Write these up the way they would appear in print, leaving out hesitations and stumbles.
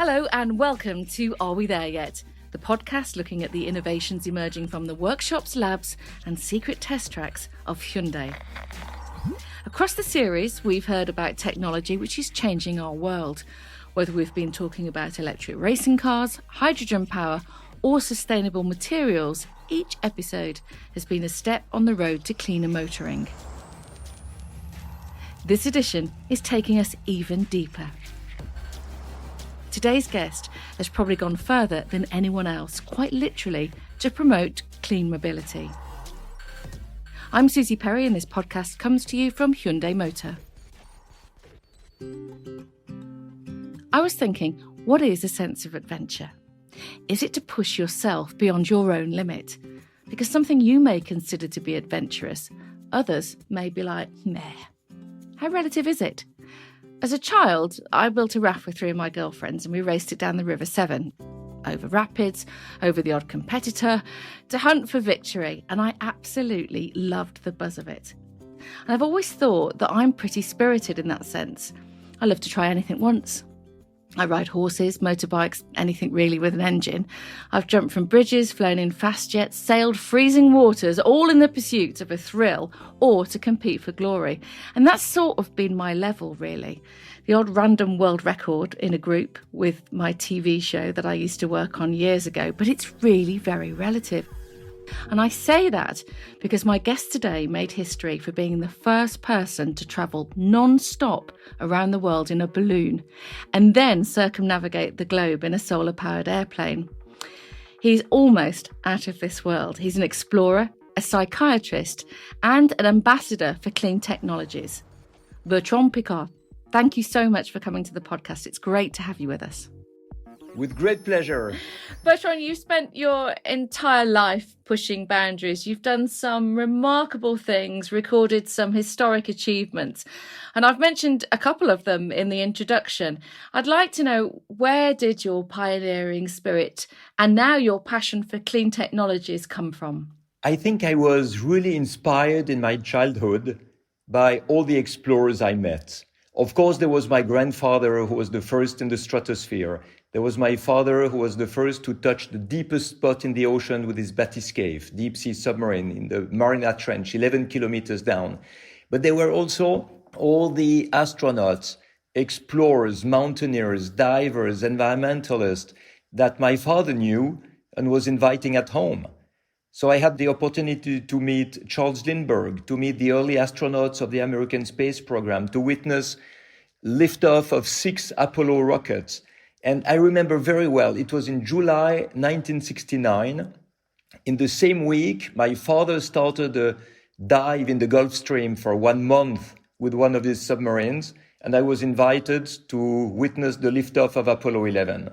Hello and welcome to Are We There Yet? The podcast looking at the innovations emerging from the workshops, labs and secret test tracks of Hyundai. Across the series, we've heard about technology which is changing our world, whether we've been talking about electric racing cars, hydrogen power or sustainable materials. Each episode has been a step on the road to cleaner motoring. This edition is taking us even deeper. Today's guest has probably gone further than anyone else, quite literally, to promote clean mobility. I'm Suzi Perry and this podcast comes to you from Hyundai Motor. I was thinking, what is a sense of adventure? Is it to push yourself beyond your own limit? Because something you may consider to be adventurous, others may be like, meh. How relative is it? As a child, I built a raft with three of my girlfriends and we raced it down the River Severn, over rapids, over the odd competitor, to hunt for victory, and I absolutely loved the buzz of it. And I've always thought that I'm pretty spirited in that sense. I love to try anything once. I ride horses, motorbikes, anything really with an engine. I've jumped from bridges, flown in fast jets, sailed freezing waters, all in the pursuit of a thrill or to compete for glory. And that's sort of been my level, really. The odd random world record in a group with my TV show that I used to work on years ago, but it's really very relative. And I say that because my guest today made history for being the first person to travel non-stop around the world in a balloon and then circumnavigate the globe in a solar-powered airplane. He's almost out of this world. He's an explorer, a psychiatrist, and an ambassador for clean technologies. Bertrand Piccard, thank you so much for coming to the podcast. It's great to have you with us. With great pleasure. Bertrand, you've spent your entire life pushing boundaries. You've done some remarkable things, recorded some historic achievements, and I've mentioned a couple of them in the introduction. I'd like to know, where did your pioneering spirit and now your passion for clean technologies come from? I think I was really inspired in my childhood by all the explorers I met. Of course, there was my grandfather who was the first in the stratosphere. There was my father who was the first to touch the deepest spot in the ocean with his bathyscaphe, deep sea submarine in the Mariana Trench, 11 kilometers down. But there were also all the astronauts, explorers, mountaineers, divers, environmentalists that my father knew and was inviting at home. So I had the opportunity to meet Charles Lindbergh, to meet the early astronauts of the American space program, to witness liftoff of 6 Apollo rockets. And I remember very well, it was in July 1969. In the same week, my father started a dive in the Gulf Stream for 1 month with one of his submarines, and I was invited to witness the liftoff of Apollo 11.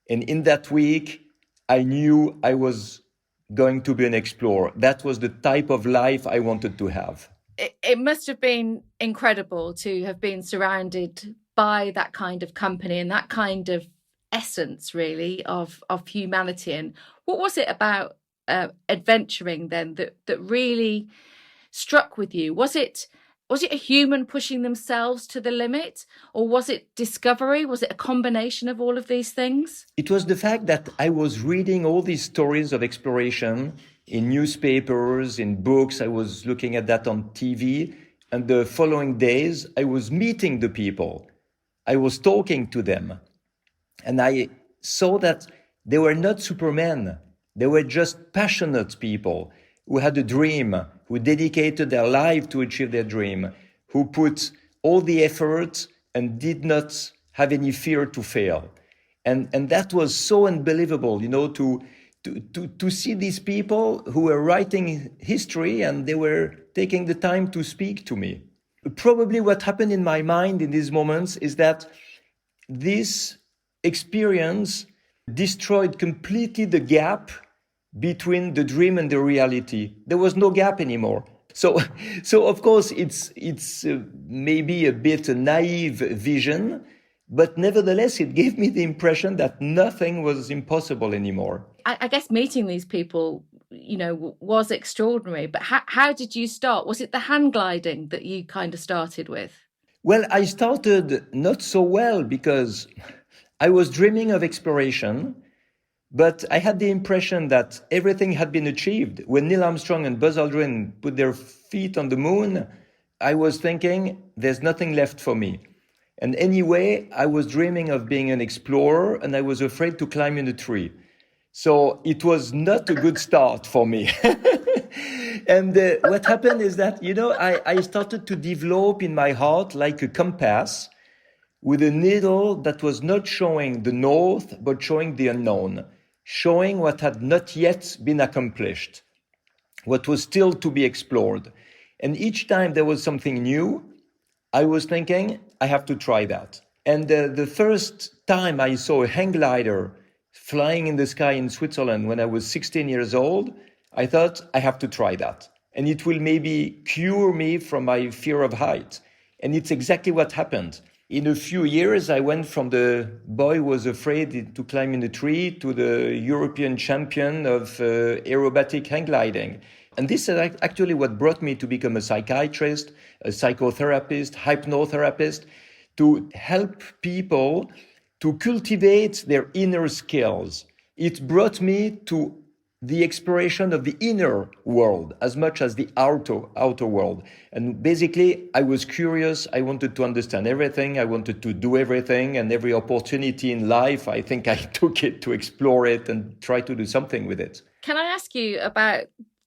And in that week, I knew I was going to be an explorer. That was the type of life I wanted to have. It must have been incredible to have been surrounded by that kind of company and that kind of essence, really, of humanity. And what was it about adventuring then that really struck with you? Was it a human pushing themselves to the limit, or was it discovery? Was it a combination of all of these things? It was the fact that I was reading all these stories of exploration in newspapers, in books. I was looking at that on TV. And the following days, I was meeting the people. I was talking to them. And I saw that they were not supermen. They were just passionate people who had a dream, who dedicated their life to achieve their dream, who put all the effort and did not have any fear to fail. And that was so unbelievable, to see these people who were writing history and they were taking the time to speak to me. Probably what happened in my mind in these moments is that this experience destroyed completely the gap between the dream and the reality. There was no gap anymore. So of course, it's maybe a bit a naive vision, but nevertheless, it gave me the impression that nothing was impossible anymore. I guess meeting these people, was extraordinary. But how did you start? Was it the hand gliding that you kind of started with? Well, I started not so well because I was dreaming of exploration, but I had the impression that everything had been achieved. When Neil Armstrong and Buzz Aldrin put their feet on the moon, I was thinking, there's nothing left for me. And anyway, I was dreaming of being an explorer, and I was afraid to climb in a tree. So it was not a good start for me. And what happened is that, I started to develop in my heart like a compass with a needle that was not showing the north, but showing the unknown, showing what had not yet been accomplished, what was still to be explored. And each time there was something new, I was thinking, I have to try that. And the first time I saw a hang glider flying in the sky in Switzerland when I was 16 years old, I thought, I have to try that. And it will maybe cure me from my fear of height. And it's exactly what happened. In a few years, I went from the boy who was afraid to climb in a tree to the European champion of aerobatic hang gliding. And this is actually what brought me to become a psychiatrist, a psychotherapist, hypnotherapist, to help people to cultivate their inner skills. It brought me to the exploration of the inner world as much as the outer world. And basically, I was curious. I wanted to understand everything. I wanted to do everything. And every opportunity in life, I think I took it to explore it and try to do something with it. Can I ask you about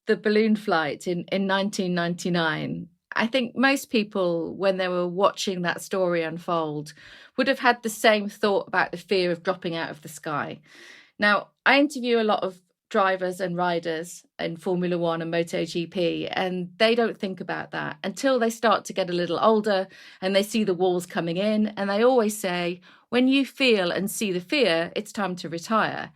the balloon flight in 1999? I think most people, when they were watching that story unfold, would have had the same thought about the fear of dropping out of the sky. Now, I interview a lot of drivers and riders in Formula One and MotoGP, and they don't think about that until they start to get a little older and they see the walls coming in. And they always say, when you feel and see the fear, it's time to retire.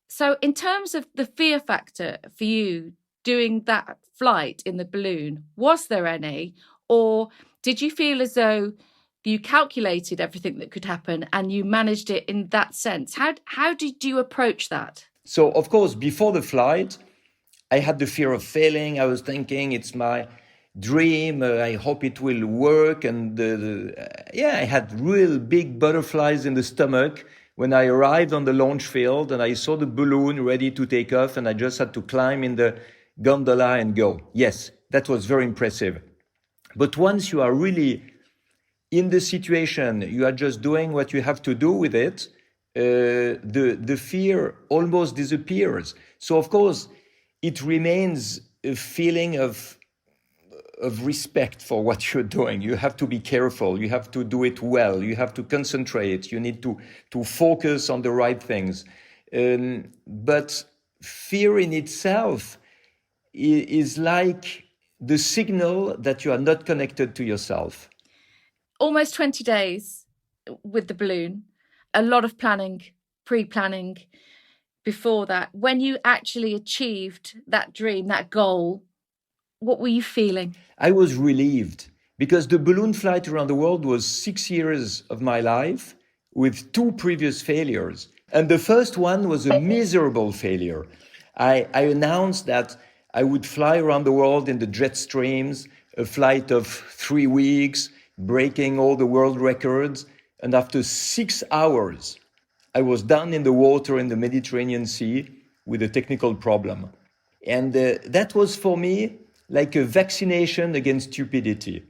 So in terms of the fear factor for you doing that flight in the balloon, was there any? Or did you feel as though you calculated everything that could happen and you managed it in that sense? How did you approach that? So, of course, before the flight, I had the fear of failing. I was thinking, it's my dream. I hope it will work. And I had real big butterflies in the stomach when I arrived on the launch field and I saw the balloon ready to take off, and I just had to climb in the gondola and go. Yes, that was very impressive. But once you are really in the situation, you are just doing what you have to do with it, the fear almost disappears. So, of course, it remains a feeling of respect for what you're doing. You have to be careful. You have to do it well. You have to concentrate. You need to focus on the right things. But fear in itself is like the signal that you are not connected to yourself. Almost 20 days with the balloon, a lot of planning, pre-planning before that. When you actually achieved that dream, that goal, what were you feeling? I was relieved because the balloon flight around the world was 6 years of my life with 2 previous failures. And the first one was a miserable failure. I announced that I would fly around the world in the jet streams, a flight of 3 weeks, breaking all the world records. And after 6 hours, I was down in the water in the Mediterranean Sea with a technical problem. And that was for me like a vaccination against stupidity.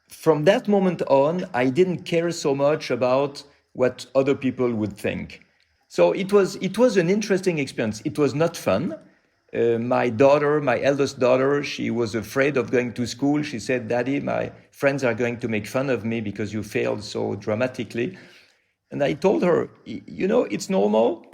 From that moment on, I didn't care so much about what other people would think. So it was an interesting experience. It was not fun. My eldest daughter, she was afraid of going to school. She said, "Daddy, my friends are going to make fun of me because you failed so dramatically." And I told her, it's normal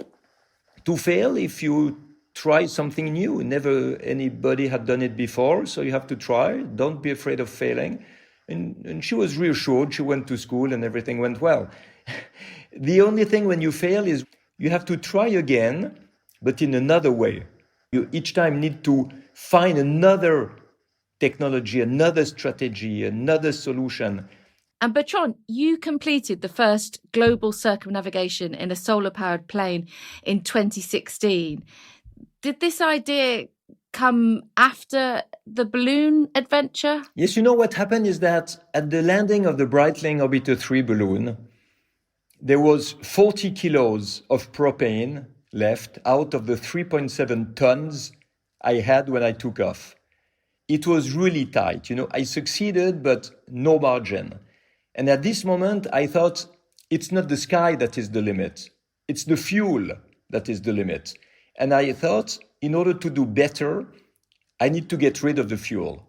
to fail if you try something new. Never anybody had done it before, so you have to try. Don't be afraid of failing. And she was reassured. She went to school and everything went well. The only thing when you fail is you have to try again, but in another way. You each time need to find another technology, another strategy, another solution. And Bertrand, you completed the first global circumnavigation in a solar-powered plane in 2016. Did this idea come after the balloon adventure? Yes, what happened is that at the landing of the Breitling Orbiter 3 balloon, there was 40 kilos of propane left out of the 3.7 tons I had when I took off. It was really tight. I succeeded, but no margin. And at this moment, I thought it's not the sky that is the limit. It's the fuel that is the limit. And I thought, in order to do better, I need to get rid of the fuel.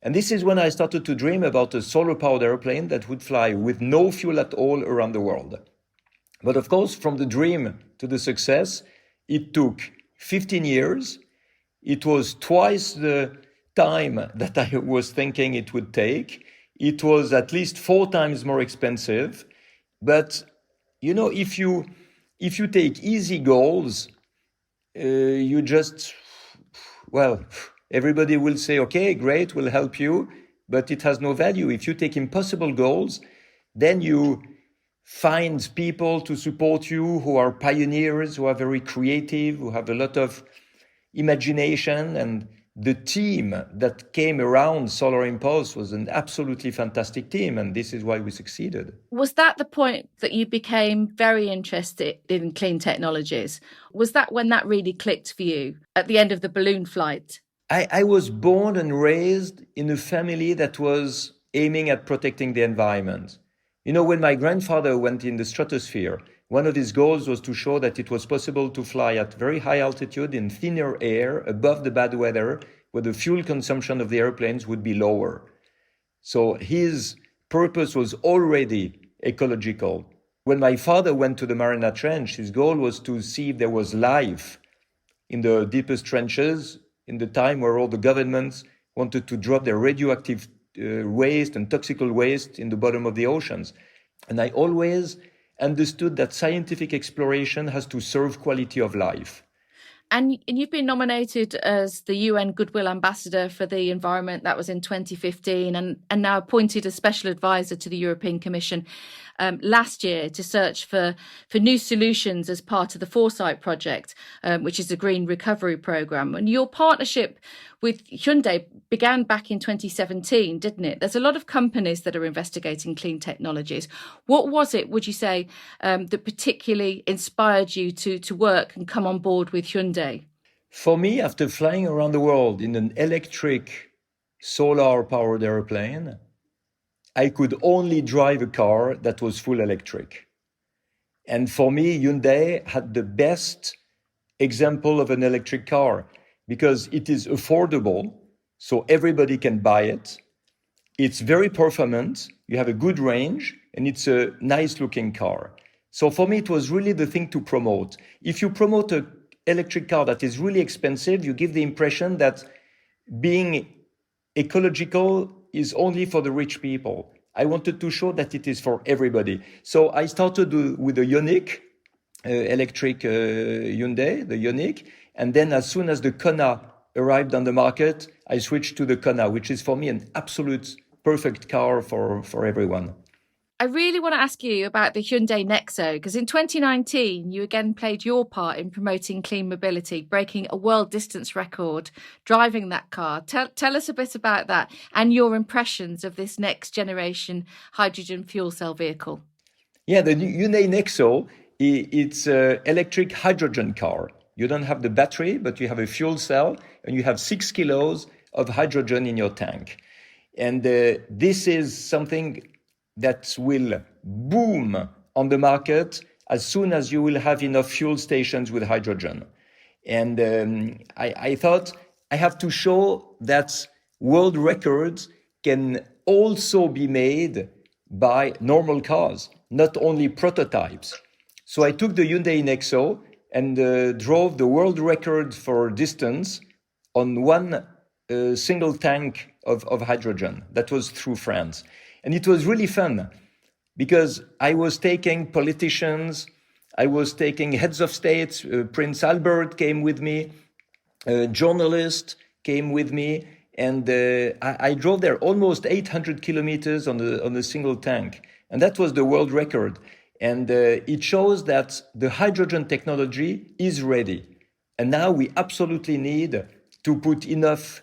And this is when I started to dream about a solar-powered airplane that would fly with no fuel at all around the world. But of course, from the dream to the success, it took 15 years. It was twice the time that I was thinking it would take. It was at least 4 times more expensive. But, if you take easy goals, you just, everybody will say, okay, great, we'll help you, but it has no value. If you take impossible goals, then you find people to support you who are pioneers, who are very creative, who have a lot of imagination. And the team that came around Solar Impulse was an absolutely fantastic team, and this is why we succeeded. Was that the point that you became very interested in clean technologies? Was that when that really clicked for you at the end of the balloon flight? I was born and raised in a family that was aiming at protecting the environment. When my grandfather went in the stratosphere, one of his goals was to show that it was possible to fly at very high altitude in thinner air above the bad weather, where the fuel consumption of the airplanes would be lower. So his purpose was already ecological. When my father went to the Mariana Trench, his goal was to see if there was life in the deepest trenches, in the time where all the governments wanted to drop their radioactive waste and toxical waste in the bottom of the oceans. And I always understood that scientific exploration has to serve quality of life. And you've been nominated as the UN Goodwill Ambassador for the Environment. That was in 2015, and now appointed as Special Advisor to the European Commission last year to search for new solutions as part of the Foresight project, which is a green recovery programme. And your partnership with Hyundai began back in 2017, didn't it? There's a lot of companies that are investigating clean technologies. What was it, would you say, that particularly inspired you to work and come on board with Hyundai? For me, after flying around the world in an electric, solar-powered airplane, I could only drive a car that was full electric. And for me, Hyundai had the best example of an electric car because it is affordable, so everybody can buy it. It's very performant, you have a good range, and it's a nice-looking car. So for me, it was really the thing to promote. If you promote an electric car that is really expensive, you give the impression that being ecological is only for the rich people. I wanted to show that it is for everybody. So I started with the Ioniq, electric Hyundai, the Ioniq. And then as soon as the Kona arrived on the market, I switched to the Kona, which is for me an absolute perfect car for everyone. I really want to ask you about the Hyundai Nexo, because in 2019, you again played your part in promoting clean mobility, breaking a world distance record, driving that car. Tell us a bit about that and your impressions of this next generation hydrogen fuel cell vehicle. Yeah, the Hyundai Nexo, it's an electric hydrogen car. You don't have the battery, but you have a fuel cell and you have 6 kilos of hydrogen in your tank. And this is something that will boom on the market as soon as you will have enough fuel stations with hydrogen. And I thought I have to show that world records can also be made by normal cars, not only prototypes. So I took the Hyundai Nexo and drove the world record for distance on one single tank of hydrogen. That was through France. And it was really fun because I was taking politicians, I was taking heads of states, Prince Albert came with me, journalists came with me, and I drove there almost 800 kilometers on a single tank. And that was the world record. And it shows that the hydrogen technology is ready. And now we absolutely need to put enough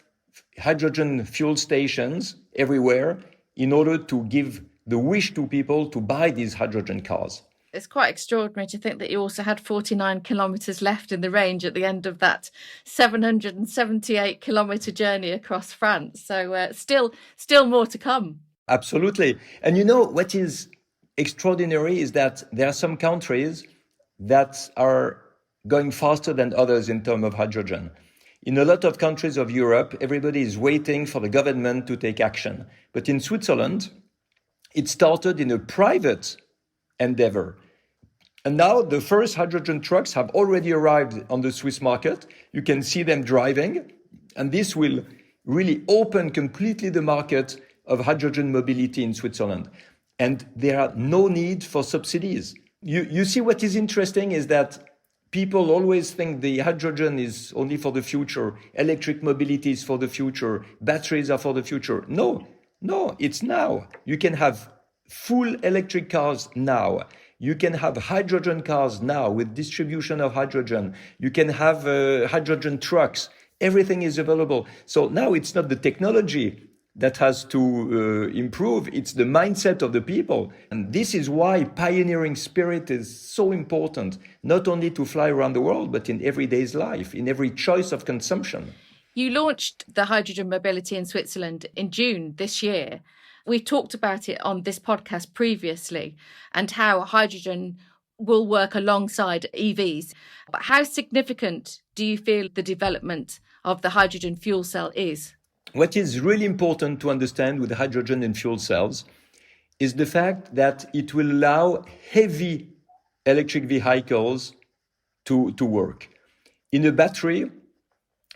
hydrogen fuel stations everywhere in order to give the wish to people to buy these hydrogen cars. It's quite extraordinary to think that you also had 49 kilometres left in the range at the end of that 778 kilometre journey across France. So still more to come. Absolutely. And you know, what is extraordinary is that there are some countries that are going faster than others in terms of hydrogen. In a lot of countries of Europe, everybody is waiting for the government to take action. But in Switzerland, it started in a private endeavor. And now the first hydrogen trucks have already arrived on the Swiss market. You can see them driving. And this will really open completely the market of hydrogen mobility in Switzerland. And there are no need for subsidies. You see, what is interesting is that people always think the hydrogen is only for the future. Electric mobility is for the future. Batteries are for the future. No, it's now. You can have full electric cars now. You can have hydrogen cars now with distribution of hydrogen. You can have hydrogen trucks. Everything is available. So now it's not the technology that has to improve. It's the mindset of the people. And this is why pioneering spirit is so important, not only to fly around the world, but in everyday's life, in every choice of consumption. You launched the hydrogen mobility in Switzerland in June this year. We've talked about it on this podcast previously and how hydrogen will work alongside EVs. But how significant do you feel the development of the hydrogen fuel cell is? What is really important to understand with hydrogen and fuel cells is the fact that it will allow heavy electric vehicles to work. In a battery,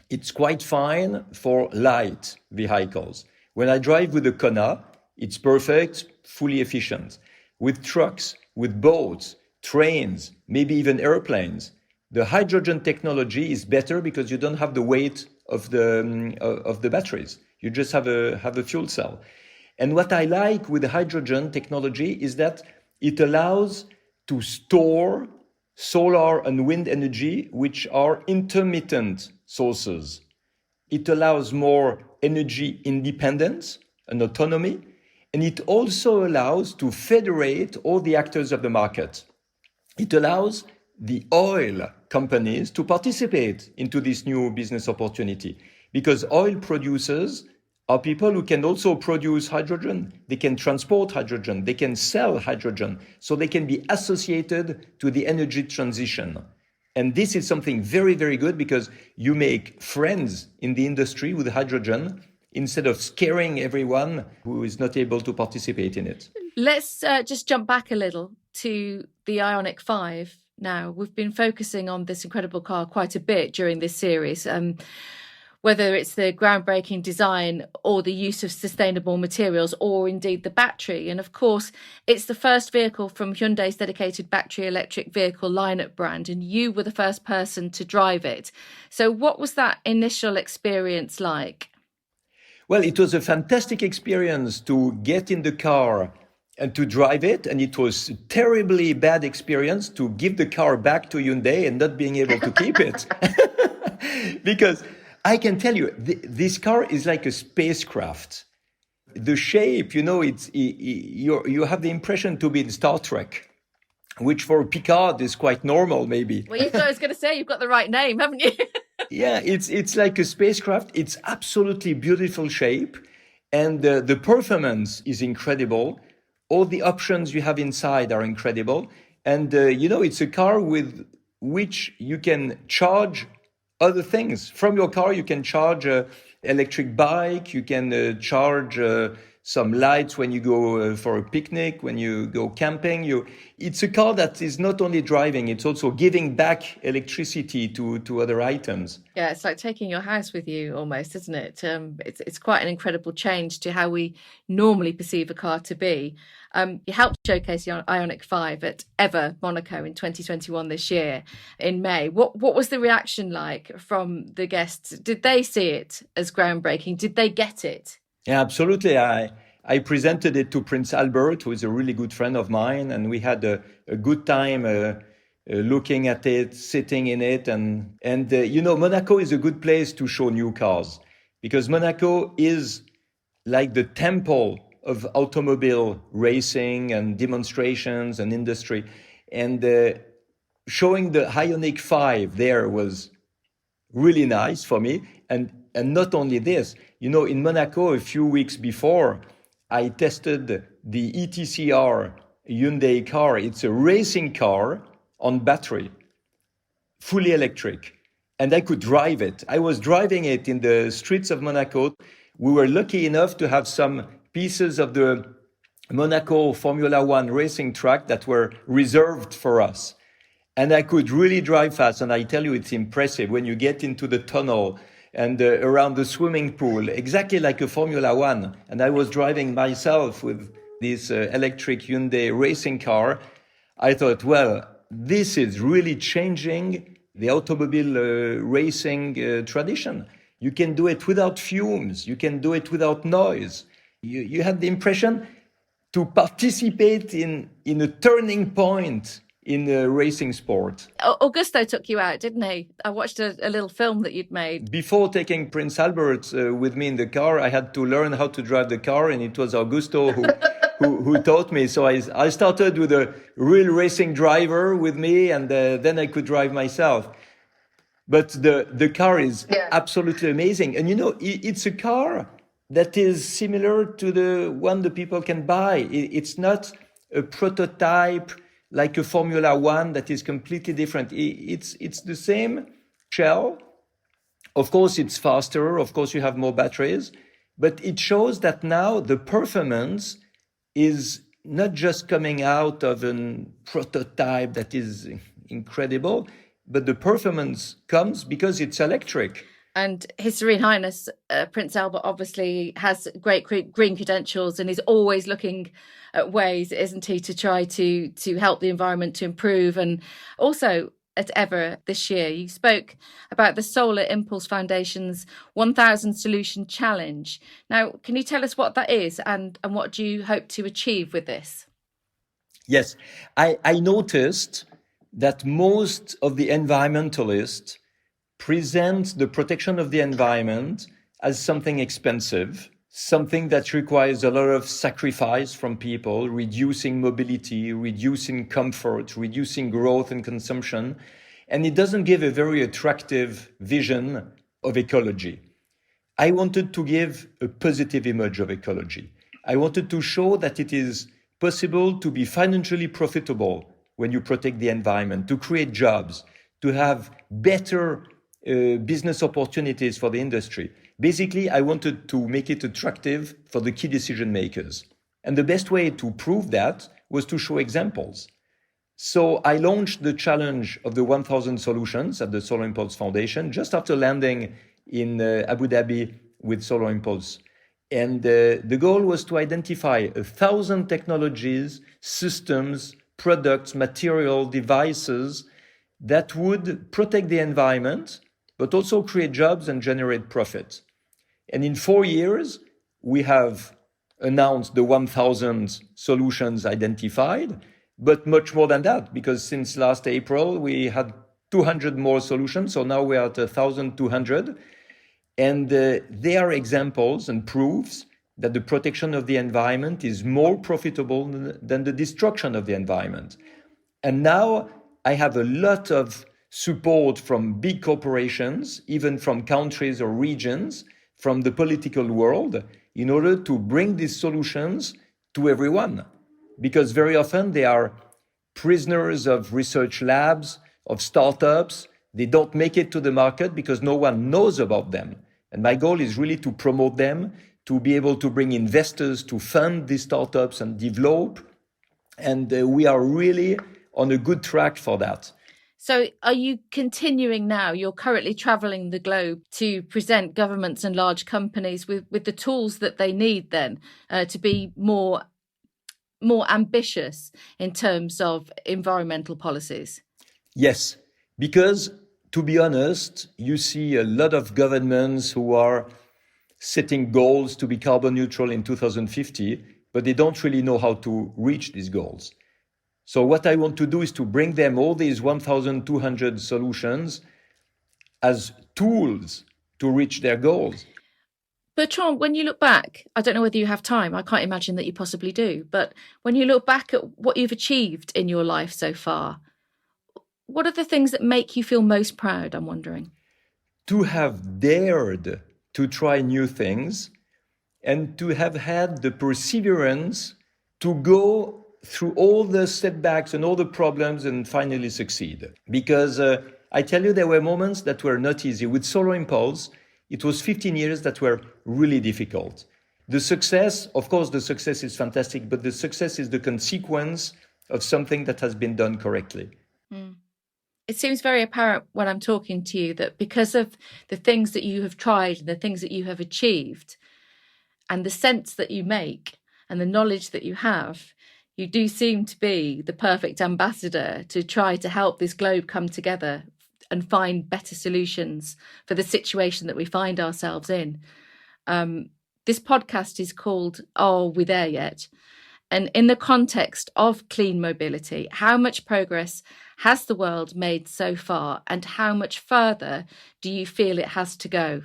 it's quite fine for light vehicles. When I drive with a Kona, it's perfect, fully efficient. With trucks, with boats, trains, maybe even airplanes, the hydrogen technology is better because you don't have the weight of the batteries. You just have a fuel cell. And what I like with the hydrogen technology is that it allows to store solar and wind energy, which are intermittent sources. It allows more energy independence and autonomy, and it also allows to federate all the actors of the market. It allows the oil companies to participate into this new business opportunity, because oil producers are people who can also produce hydrogen. They can transport hydrogen. They can sell hydrogen. So they can be associated to the energy transition. And this is something very, very good, because you make friends in the industry with hydrogen instead of scaring everyone who is not able to participate in it. Let's just jump back a little to the Ioniq 5 now. We've been focusing on this incredible car quite a bit during this series, whether it's the groundbreaking design or the use of sustainable materials or indeed the battery. And of course, it's the first vehicle from Hyundai's dedicated battery electric vehicle lineup brand, and you were the first person to drive it. So what was that initial experience like? Well, it was a fantastic experience to get in the car and to drive it. And it was a terribly bad experience to give the car back to Hyundai and not being able to keep it. Because I can tell you, this car is like a spacecraft. The shape, you know, you have the impression to be in Star Trek, which for Piccard is quite normal, maybe. Well, I was going to say, you've got the right name, haven't you? Yeah, it's like a spacecraft. It's absolutely beautiful shape. And the performance is incredible. All the options you have inside are incredible. And, it's a car with which you can charge other things. From your car, you can charge an electric bike. You can charge some lights when you go for a picnic, when you go camping. It's a car that is not only driving, it's also giving back electricity to other items. Yeah, it's like taking your house with you almost, isn't it? It's quite an incredible change to how we normally perceive a car to be. You helped showcase the Ioniq 5 at EVA Monaco in 2021 this year in May. What was the reaction like from the guests? Did they see it as groundbreaking? Did they get it? Yeah, absolutely. I presented it to Prince Albert, who is a really good friend of mine, and we had a good time looking at it, sitting in it. And Monaco is a good place to show new cars, because Monaco is like the temple of automobile racing and demonstrations and industry. And showing the Ioniq 5 there was really nice for me. And not only this, in Monaco a few weeks before, I tested the ETCR Hyundai car. It's a racing car on battery, fully electric. And I could drive it. I was driving it in the streets of Monaco. We were lucky enough to have some pieces of the Monaco Formula One racing track that were reserved for us. And I could really drive fast. And I tell you, it's impressive when you get into the tunnel and around the swimming pool, exactly like a Formula One. And I was driving myself with this electric Hyundai racing car. I thought, well, this is really changing the automobile racing tradition. You can do it without fumes. You can do it without noise. You had the impression to participate in a turning point in the racing sport. Augusto took you out, didn't he? I watched a little film that you'd made. Before taking Prince Albert with me in the car, I had to learn how to drive the car, and it was Augusto who taught me. So I started with a real racing driver with me, and then I could drive myself. But the car is absolutely amazing. And it's a car that is similar to the one the people can buy. It's not a prototype like a Formula One that is completely different. It's the same shell. Of course, it's faster. Of course, you have more batteries. But it shows that now the performance is not just coming out of a prototype that is incredible, but the performance comes because it's electric. And His Serene Highness Prince Albert obviously has great green credentials and is always looking at ways, isn't he, to try to help the environment to improve. And also at EVA this year, you spoke about the Solar Impulse Foundation's 1000 Solution Challenge. Now, can you tell us what that is and what do you hope to achieve with this? Yes, I noticed that most of the environmentalists present the protection of the environment as something expensive, something that requires a lot of sacrifice from people, reducing mobility, reducing comfort, reducing growth and consumption. And it doesn't give a very attractive vision of ecology. I wanted to give a positive image of ecology. I wanted to show that it is possible to be financially profitable when you protect the environment, to create jobs, to have better business opportunities for the industry. Basically, I wanted to make it attractive for the key decision makers. And the best way to prove that was to show examples. So I launched the challenge of the 1000 solutions at the Solar Impulse Foundation just after landing in Abu Dhabi with Solar Impulse. And the goal was to identify 1,000 technologies, systems, products, material, devices that would protect the environment, but also create jobs and generate profit. And in 4 years, we have announced the 1,000 solutions identified, but much more than that, because since last April, we had 200 more solutions. So now we are at 1,200. And they are examples and proofs that the protection of the environment is more profitable than the destruction of the environment. And now I have a lot of support from big corporations, even from countries or regions, from the political world, in order to bring these solutions to everyone. Because very often they are prisoners of research labs, of startups. They don't make it to the market because no one knows about them. And my goal is really to promote them, to be able to bring investors to fund these startups and develop. And we are really on a good track for that. So are you continuing now? You're currently travelling the globe to present governments and large companies with the tools that they need then to be more ambitious in terms of environmental policies? Yes, because to be honest, you see a lot of governments who are setting goals to be carbon neutral in 2050, but they don't really know how to reach these goals. So what I want to do is to bring them all these 1,200 solutions as tools to reach their goals. Bertrand, when you look back, I don't know whether you have time, I can't imagine that you possibly do, but when you look back at what you've achieved in your life so far, what are the things that make you feel most proud, I'm wondering? To have dared to try new things and to have had the perseverance to go through all the setbacks and all the problems and finally succeed. Because I tell you, there were moments that were not easy. With Solar Impulse, it was 15 years that were really difficult. The success, of course, the success is fantastic, but the success is the consequence of something that has been done correctly. It seems very apparent when I'm talking to you that because of the things that you have tried and the things that you have achieved and the sense that you make and the knowledge that you have, you do seem to be the perfect ambassador to try to help this globe come together and find better solutions for the situation that we find ourselves in. This podcast is called Are We There Yet? And in the context of clean mobility, how much progress has the world made so far, and how much further do you feel it has to go?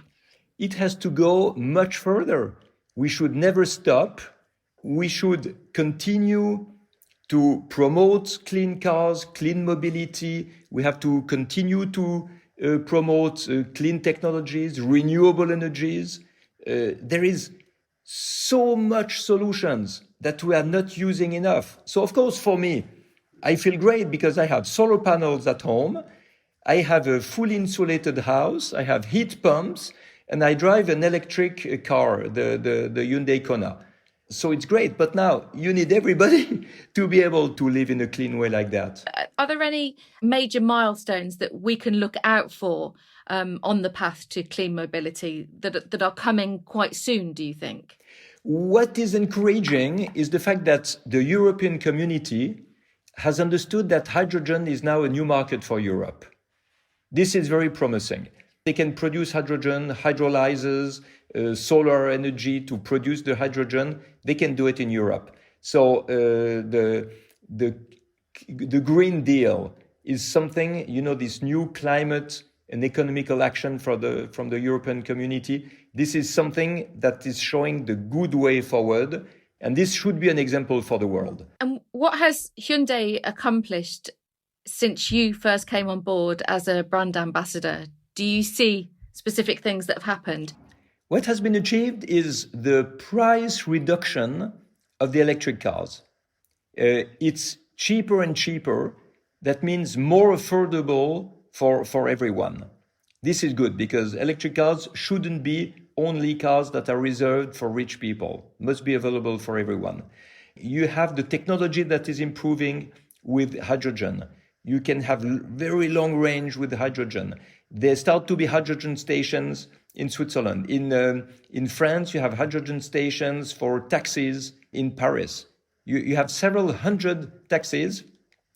It has to go much further. We should never stop. We should continue to promote clean cars, clean mobility. We have to continue to promote clean technologies, renewable energies. There is so much solutions that we are not using enough. So, of course, for me, I feel great because I have solar panels at home. I have a fully insulated house. I have heat pumps, and I drive an electric car, the Hyundai Kona. So it's great. But now you need everybody to be able to live in a clean way like that. Are there any major milestones that we can look out for on the path to clean mobility that are coming quite soon, do you think? What is encouraging is the fact that the European community has understood that hydrogen is now a new market for Europe. This is very promising. They can produce hydrogen, hydrolyzers, solar energy to produce the hydrogen. They can do it in Europe. So the Green Deal is something, this new climate and economical action from the European community. This is something that is showing the good way forward. And this should be an example for the world. And what has Hyundai accomplished since you first came on board as a brand ambassador? Do you see specific things that have happened? What has been achieved is the price reduction of the electric cars. It's cheaper and cheaper. That means more affordable for everyone. This is good because electric cars shouldn't be only cars that are reserved for rich people, must be available for everyone. You have the technology that is improving with hydrogen. You can have very long range with hydrogen. There start to be hydrogen stations in Switzerland. In France, you have hydrogen stations for taxis in Paris. You have several hundred taxis.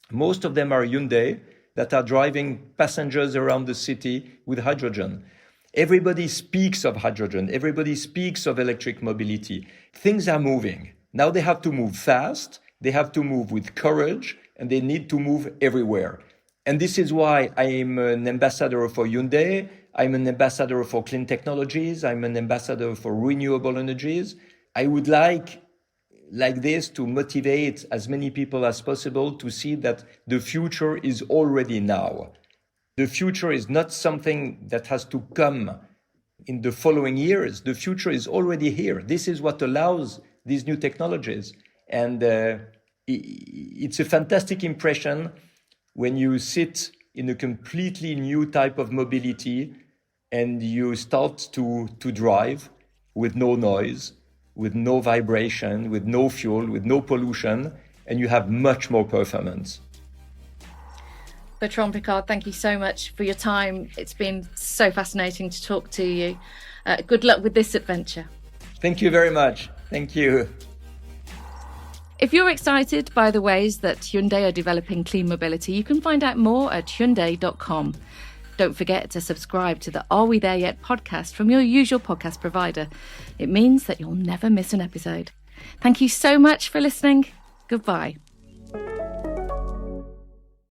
Most of them are Hyundai that are driving passengers around the city with hydrogen. Everybody speaks of hydrogen. Everybody speaks of electric mobility. Things are moving. Now they have to move fast. They have to move with courage, and they need to move everywhere. And this is why I am an ambassador for Hyundai. I'm an ambassador for clean technologies. I'm an ambassador for renewable energies. I would like this to motivate as many people as possible to see that the future is already now. The future is not something that has to come in the following years. The future is already here. This is what allows these new technologies. And it's a fantastic impression when you sit in a completely new type of mobility and you start to drive with no noise, with no vibration, with no fuel, with no pollution, and you have much more performance. Bertrand Piccard, thank you so much for your time. It's been so fascinating to talk to you. Good luck with this adventure. Thank you very much. Thank you. If you're excited by the ways that Hyundai are developing clean mobility, you can find out more at Hyundai.com. Don't forget to subscribe to the Are We There Yet podcast from your usual podcast provider. It means that you'll never miss an episode. Thank you so much for listening. Goodbye.